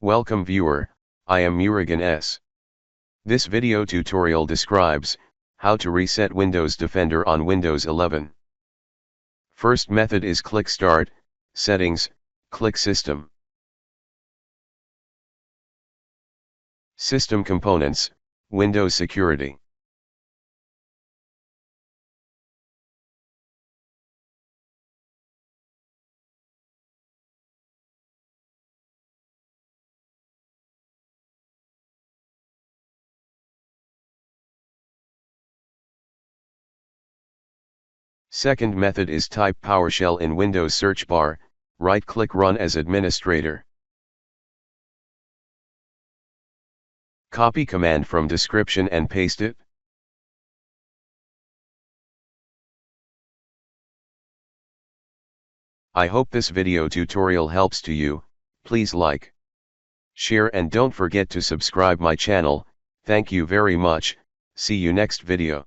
Welcome viewer, I am Murugan S. This video tutorial describes how to reset Windows Defender on Windows 11. First method is click Start, Settings, click System. System Components, Windows Security. Second method is type PowerShell in Windows search bar, right-click Run as administrator. Copy command from description and paste it. I hope this video tutorial helps to you. Please like, share and don't forget to subscribe my channel. Thank you very much. See you next video.